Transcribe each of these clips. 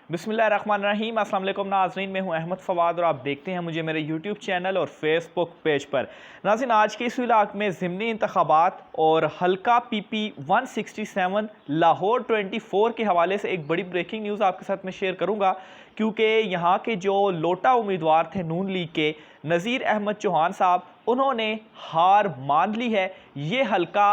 बिस्मिल्लाहिर्रहमानिर्रहीम। अस्सलाम वालेकुम नाज़रीन, मैं हूं अहमद फ़वाद और आप देखते हैं मुझे मेरे यूट्यूब चैनल और फेसबुक पेज पर। नाज़रीन, आज के इस व्लॉग में ज़िमनी इंतखाबात और हल्का PP 167 लाहौर 24 के हवाले से एक बड़ी ब्रेकिंग न्यूज़ आपके साथ में शेयर करूँगा, क्योंकि यहाँ के जो लोटा उम्मीदवार थे नून लीग के नज़ीर अहमद चौहान साहब, उन्होंने हार मान ली है। ये हल्का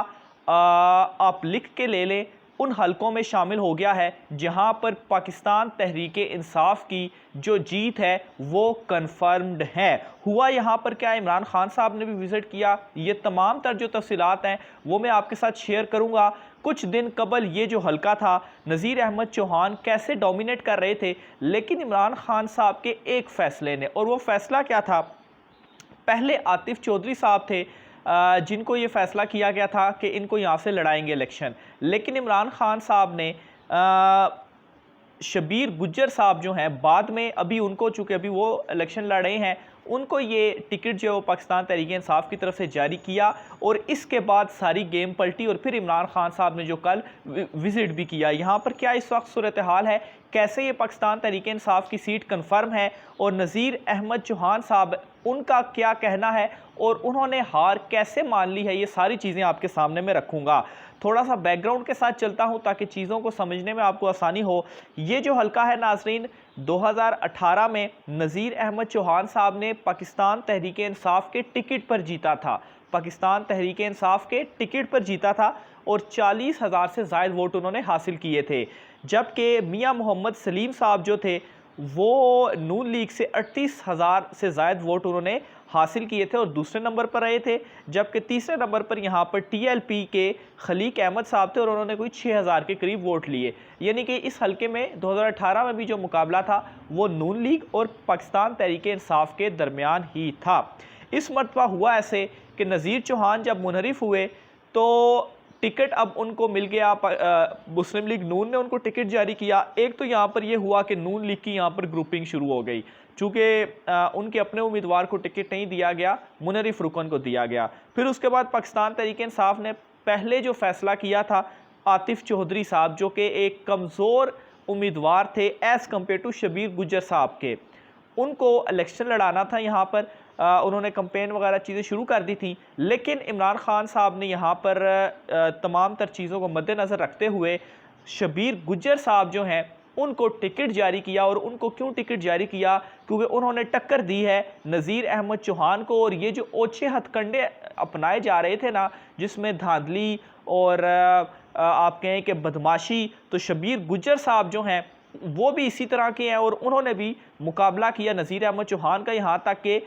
आप लिख के ले लें, उन हलकों में शामिल हो गया है जहां पर पाकिस्तान तहरीक इंसाफ की जो जीत है वो कन्फर्म्ड है। हुआ यहाँ पर क्या, इमरान खान साहब ने भी विज़िट किया। ये तमाम तर जो तफसीलात हैं वो मैं आपके साथ शेयर करूँगा। कुछ दिन कबल ये जो हलका था, नज़ीर अहमद चौहान कैसे डोमिनेट कर रहे थे, लेकिन इमरान खान साहब के एक फ़ैसले ने, और वो फ़ैसला क्या था, पहले आतिफ चौधरी साहब थे जिनको ये फैसला किया गया था कि इनको यहाँ से लड़ाएंगे इलेक्शन, लेकिन इमरान खान साहब ने शबीर गुज्जर साहब जो हैं, बाद में अभी उनको, चूँकि अभी वो इलेक्शन लड़ रहे हैं, उनको ये टिकट जो है वो पाकिस्तान तहरीक इंसाफ की तरफ से जारी किया और इसके बाद सारी गेम पलटी और फिर इमरान खान साहब ने जो कल विज़िट भी किया। यहाँ पर क्या इस वक्त सूरत हाल है, कैसे ये पाकिस्तान तहरीक इंसाफ की सीट कन्फर्म है और नज़ीर अहमद चौहान साहब, उनका क्या कहना है और उन्होंने हार कैसे मान ली है, ये सारी चीज़ें आपके सामने मैं रखूँगा। थोड़ा सा बैकग्राउंड के साथ चलता हूँ ताकि चीज़ों को समझने में आपको आसानी हो। ये जो हल्का है नाजरीन, 2018 में नज़ीर अहमद चौहान साहब ने पाकिस्तान तहरीक इंसाफ के टिकट पर जीता था। पाकिस्तान तहरीक इंसाफ के टिकट पर जीता था और 40,000 से ज़ायद वोट उन्होंने हासिल किए थे, जबकि मियां मोहम्मद सलीम साहब जो थे वो नून लीग से 38,000 से ज़ायद वोट उन्होंने हासिल किए थे और दूसरे नंबर पर रहे थे, जबकि तीसरे नंबर पर यहाँ पर TLP के खलीक अहमद साहब थे और उन्होंने कोई 6,000 के करीब वोट लिए। यानी कि इस हल्के में 2018 में भी जो मुकाबला था वो नून लीग और पाकिस्तान तहरीक इंसाफ के दरमियान ही था। इस मरतबा हुआ ऐसे कि नज़ीर चौहान जब मुनहरिफ हुए तो टिकट अब उनको मिल गया, मुस्लिम लीग नून ने उनको टिकट जारी किया। एक तो यहाँ पर ये हुआ कि नून लीग की यहाँ पर ग्रुपिंग शुरू हो गई, चूँकि उनके अपने उम्मीदवार को टिकट नहीं दिया गया, मुनहरिफ रुकन को दिया गया। फिर उसके बाद पाकिस्तान तहरीक इंसाफ ने पहले जो फैसला किया था, आतिफ चौधरी साहब जो कि एक कमज़ोर उम्मीदवार थे as compared to Shabir Gujjar sahab के, उनको इलेक्शन लड़ाना था। यहाँ पर उन्होंने कंपेन वगैरह चीज़ें शुरू कर दी थी, लेकिन इमरान खान साहब ने यहाँ पर तमाम तर चीज़ों को मद्देनज़र रखते हुए शबीर गुज्जर साहब जो हैं उनको टिकट जारी किया। और उनको क्यों टिकट जारी किया, क्योंकि उन्होंने टक्कर दी है नज़ीर अहमद चौहान को। और ये जो ओछे हथकंडे अपनाए जा रहे थे ना, जिसमें धांधली और आप कहें कि बदमाशी, तो शबीर गुज्जर साहब जो हैं वो भी इसी तरह के हैं और उन्होंने भी मुकाबला किया नज़ीर अहमद चौहान का। यहाँ तक कि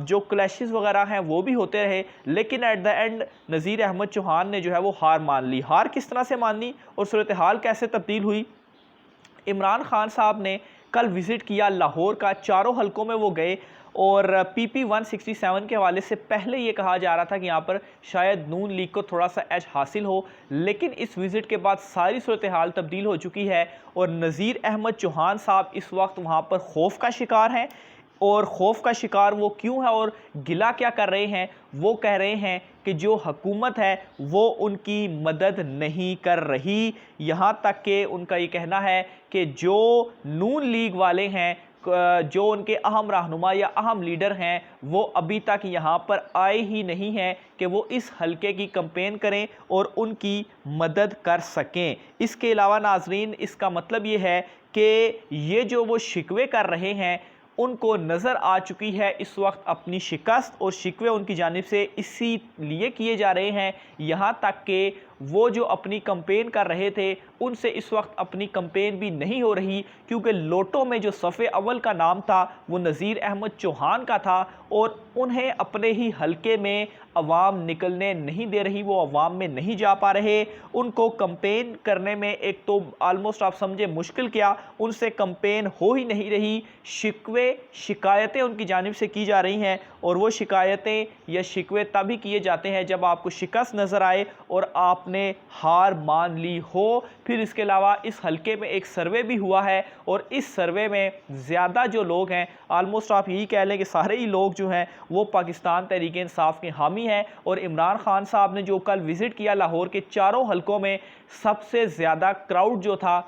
जो क्लैशेस वगैरह हैं वो भी होते रहे, लेकिन एट द एंड नज़ीर अहमद चौहान ने जो है वो हार मान ली। हार किस तरह से मान ली और सूरत हाल कैसे तब्दील हुई, इमरान खान साहब ने कल विज़िट किया लाहौर का, चारों हलकों में वो गए और PP 167 के हवाले से पहले ये कहा जा रहा था कि यहाँ पर शायद नून लीग को थोड़ा सा एज हासिल हो, लेकिन इस विज़िट के बाद सारी सूरत हाल तब्दील हो चुकी है और नज़ीर अहमद चौहान साहब इस वक्त वहाँ पर खौफ का शिकार हैं। और खौफ का शिकार वो क्यों है और गिला क्या कर रहे हैं, वो कह रहे हैं कि जो हुकूमत है वो उनकी मदद नहीं कर रही। यहाँ तक कि उनका ये कहना है कि जो नून लीग वाले हैं, जो उनके अहम रहनुमा या अहम लीडर हैं, वो अभी तक यहाँ पर आए ही नहीं हैं कि वो इस हलके की कैंपेन करें और उनकी मदद कर सकें। इसके अलावा नाजरीन, इसका मतलब ये है कि ये जो वो शिकवे कर रहे हैं, उनको नज़र आ चुकी है इस वक्त अपनी शिकस्त, और शिकवे उनकी जानिब से इसी लिए किए जा रहे हैं। यहाँ तक कि वो जो अपनी कंपेन कर रहे थे उनसे इस वक्त अपनी कंपेन भी नहीं हो रही, क्योंकि लोटो में जो सफ़े अव्वल का नाम था वो नज़ीर अहमद चौहान का था और उन्हें अपने ही हलके में अवाम निकलने नहीं दे रही, वो अवाम में नहीं जा पा रहे। उनको कंपेन करने में एक तो आलमोस्ट आप समझे मुश्किल क्या, उनसे कंपेन हो ही नहीं रही। शिकवे शिकायतें उनकी जानिब से की जा रही हैं और वो शिकायतें या शिकवे तभी किए जाते हैं जब आपको शिकस्त नज़र आए और आपने हार मान ली हो। फिर इसके अलावा इस हलके में एक सर्वे भी हुआ है और इस सर्वे में ज़्यादा जो लोग हैं, आलमोस्ट आप यही कह लें कि सारे ही लोग जो हैं वो पाकिस्तान तहरीक इंसाफ के हामी हैं। और इमरान खान साहब ने जो कल विज़िट किया लाहौर के चारों हलकों में, सबसे ज़्यादा क्राउड जो था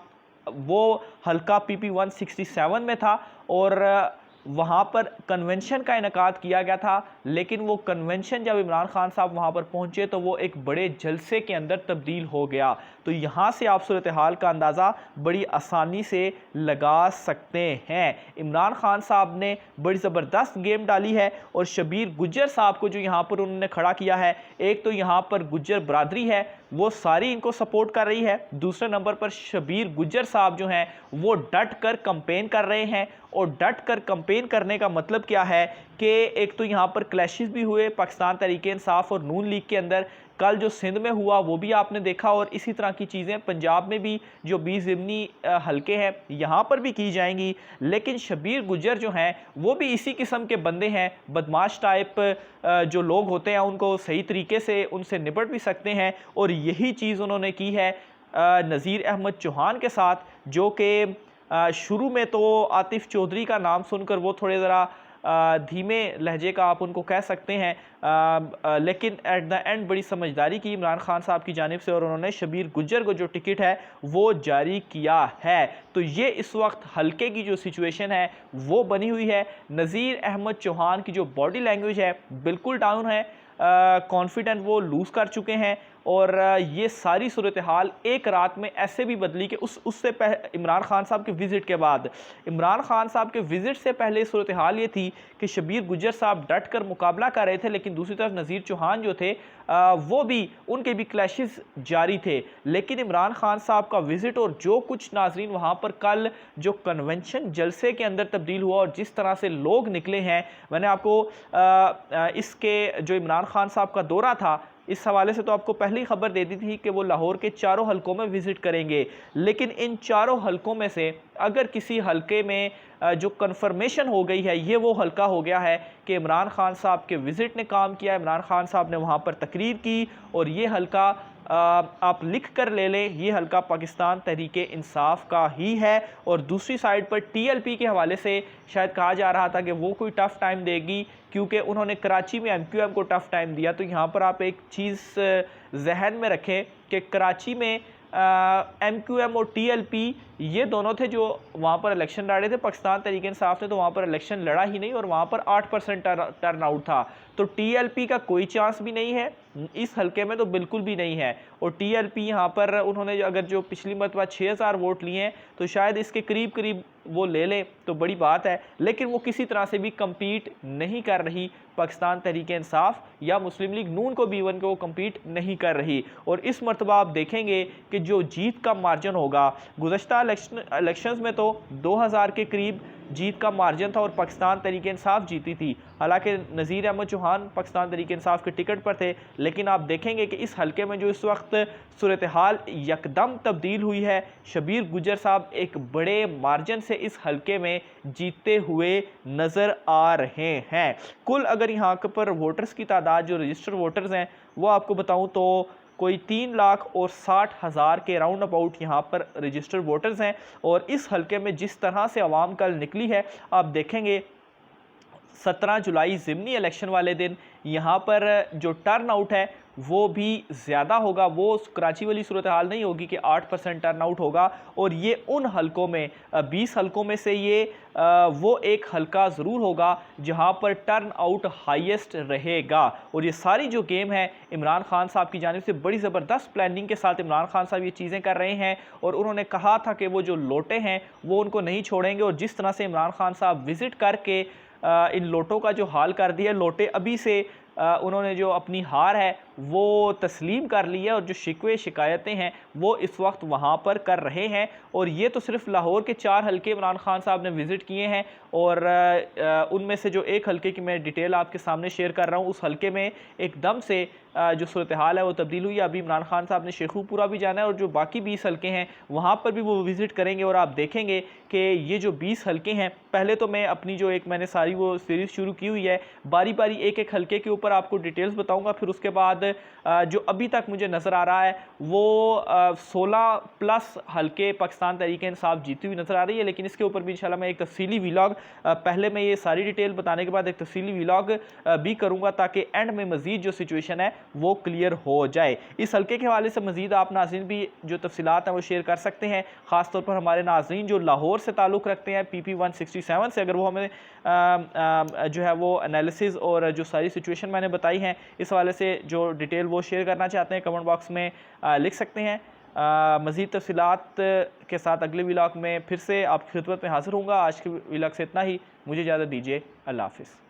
वो हल्का PP 167 में था और वहाँ पर कन्वेंशन का इनेकाद किया गया था, लेकिन वो कन्वेंशन जब इमरान खान साहब वहाँ पर पहुँचे तो वो एक बड़े जलसे के अंदर तब्दील हो गया। तो यहाँ से आप सूरत हाल का अंदाज़ा बड़ी आसानी से लगा सकते हैं। इमरान खान साहब ने बड़ी ज़बरदस्त गेम डाली है और शबीर गुज्जर साहब को जो यहाँ पर उन्होंने खड़ा किया है, एक तो यहाँ पर गुज्जर बरादरी है वो सारी इनको सपोर्ट कर रही है, दूसरे नंबर पर शबीर गुज्जर साहब जो हैं वो डट कर कंपेन कर रहे हैं। और डट कर कंपेन करने का मतलब क्या है कि एक तो यहाँ पर क्लैशेस भी हुए पाकिस्तान तहरीक-ए-इंसाफ और नून लीग के अंदर, कल जो सिंध में हुआ वो भी आपने देखा, और इसी तरह की चीज़ें पंजाब में भी जो 20 ज़िमनी हलके हैं यहाँ पर भी की जाएंगी। लेकिन शबीर गुज्जर जो हैं वो भी इसी किस्म के बंदे हैं, बदमाश टाइप जो लोग होते हैं उनको सही तरीके से उनसे निपट भी सकते हैं, और यही चीज़ उन्होंने की है नज़ीर अहमद चौहान के साथ, जो कि शुरू में तो आतिफ चौधरी का नाम सुनकर वो थोड़े ज़रा धीमे लहजे का आप उनको कह सकते हैं, लेकिन एट द एंड बड़ी समझदारी की इमरान खान साहब की जानिब से और उन्होंने शबीर गुज्जर को जो टिकट है वो जारी किया है। तो ये इस वक्त हल्के की जो सिचुएशन है वो बनी हुई है। नज़ीर अहमद चौहान की जो बॉडी लैंग्वेज है बिल्कुल डाउन है, कॉन्फिडेंट वो लूज़ कर चुके हैं, और ये सारी सूरत हाल एक रात में ऐसे भी बदली कि उससे इमरान खान साहब के विज़िट के बाद, इमरान खान साहब के विज़िट से पहले सूरत हाल ये थी कि शबीर गुज्जर साहब डट कर मुकाबला कर रहे थे, लेकिन दूसरी तरफ नज़ीर चौहान जो थे वो भी उनके भी क्लैशेस जारी थे। लेकिन इमरान खान साहब का विज़िट और जो कुछ नाजरीन वहाँ पर कल जो कन्वेंशन जलसे के अंदर तब्दील हुआ और जिस तरह से लोग निकले हैं, मैंने आपको इसके जो इमरान खान साहब का दौरा था इस हवाले से तो आपको पहले ही खबर दे दी थी कि वो लाहौर के चारों हलकों में विज़िट करेंगे, लेकिन इन चारों हलकों में से अगर किसी हलके में जो कन्फर्मेशन हो गई है ये वो हलका हो गया है कि इमरान खान साहब के विज़िट ने काम किया, इमरान खान साहब ने वहाँ पर तकरीर की, और ये हलका आप लिख कर ले लें, ये हलका पाकिस्तान तहरीक-ए-इंसाफ का ही है। और दूसरी साइड पर TLP के हवाले से शायद कहा जा रहा था कि वो कोई टफ़ टाइम देगी क्योंकि उन्होंने कराची में MQM को टफ़ टाइम दिया। तो यहाँ पर आप एक चीज़ जहन में रखें कि कराची में MQM और TLP ये दोनों थे जो वहाँ पर इलेक्शन लड़ रहे थे। पाकिस्तान तहरीक-ए-इंसाफ ने तो वहाँ पर इलेक्शन लड़ा ही नहीं और वहाँ पर 8% टर्न आउट था। तो TLP का कोई चांस भी नहीं है इस हलके में, तो बिल्कुल भी नहीं है। और TLP यहाँ पर उन्होंने अगर जो पिछली मरतबा 6000 वोट लिए हैं तो शायद इसके करीब करीब वो ले लें तो बड़ी बात है, लेकिन वो किसी तरह से भी कम्पीट नहीं कर रही पाकिस्तान तहरीक-ए-इंसाफ या मुस्लिम लीग नून को भी इवन के वो कम्पीट नहीं कर रही। और इस मरतबा आप देखेंगे कि जो जीत का मार्जिन होगा, गुज़श्ता इलेक्शंस में तो 2000 के करीब जीत का मार्जिन था और पाकिस्तान तहरीक-ए-इंसाफ जीती थी। हालांकि नज़ीर अहमद चौहान पाकिस्तान तहरीक-ए-इंसाफ के टिकट पर थे, लेकिन आप देखेंगे कि इस हलके में जो इस वक्त सूरत हाल यकदम तब्दील हुई है, शबीर गुज्जर साहब एक बड़े मार्जिन से इस हलके में जीतते हुए नज़र आ रहे हैं। कुल अगर यहाँ पर वोटर्स की तादाद जो रजिस्टर्ड वोटर्स हैं वो आपको बताऊँ तो कोई 3,60,000 के राउंड अबाउट यहाँ पर रजिस्टर्ड वोटर्स हैं। और इस हलके में जिस तरह से आवाम कल निकली है, आप देखेंगे 17 जुलाई ज़िमनी इलेक्शन वाले दिन यहाँ पर जो टर्न आउट है वो भी ज़्यादा होगा। वो कराची वाली सूरत हाल नहीं होगी कि 8% टर्न आउट होगा, और ये उन हलकों में 20 हलकों में से ये वो एक हलका ज़रूर होगा जहाँ पर टर्न आउट हाईएस्ट रहेगा। और ये सारी जो गेम है इमरान खान साहब की जानिब से बड़ी ज़बरदस्त प्लानिंग के साथ इमरान खान साहब ये चीज़ें कर रहे हैं, और उन्होंने कहा था कि वो जो लोटे हैं वो उनको नहीं छोड़ेंगे। और जिस तरह से इमरान खान साहब विज़िट करके इन लोटों का जो हाल कर दिया, लोटे अभी से उन्होंने जो अपनी हार है वो तस्लीम कर ली है, और जो शिकवे शिकायतें हैं वो इस वक्त वहाँ पर कर रहे हैं। और ये तो सिर्फ लाहौर के 4 हलके इमरान खान साहब ने विज़िट किए हैं, और उनमें से जो एक हलके की मैं डिटेल आपके सामने शेयर कर रहा हूँ, उस हलके में एकदम से जो सूरत हाल है वो तब्दील हुई है। अभी इमरान खान साहब ने शेखुपुरा भी जाना है, और जो बाकी 20 हलके हैं वहाँ पर भी वो विज़िट करेंगे। और आप देखेंगे कि ये जो 20 हलके हैं, पहले तो मैं अपनी जो एक मैंने सारी वो सीरीज़ शुरू की हुई है, बारी बारी एक एक हलके के ऊपर आपको डिटेल्स बताऊँगा। फिर उसके बाद जो अभी तक मुझे नज़र आ रहा है वो 16+ हलके पाकिस्तान तहरीक-ए-इंसाफ जीती हुई नज़र आ रही है। लेकिन इसके ऊपर भी इंशाल्लाह मैं एक तफसीली व्लॉग, पहले मैं ये सारी डिटेल बताने के बाद एक तफसीली व्लॉग भी करूँगा, ताकि एंड में मज़ीद जो सिचुएशन है वो क्लियर हो जाए। इस हल्के के हवाले से मज़ीद आप नाज़रीन भी जो तफसीलात हैं वो शेयर कर सकते हैं, ख़ासतौर पर हमारे नाज़रीन जो लाहौर से ताल्लुक़ रखते हैं PP 167 से, अगर वो हमें जो है वो एनालिसिस और जो सारी सिचुएशन मैंने बताई हैं इस हवाले से जो डिटेल वो शेयर करना चाहते हैं, कमेंट बॉक्स में लिख सकते हैं। मज़ीद तफसीलात के साथ अगले व्लॉग में फिर से आपकी खिदमत में हाज़िर होऊंगा। आज के व्लॉग से इतना ही, मुझे इजाज़त दीजिए। अल्लाह हाफ़िज़।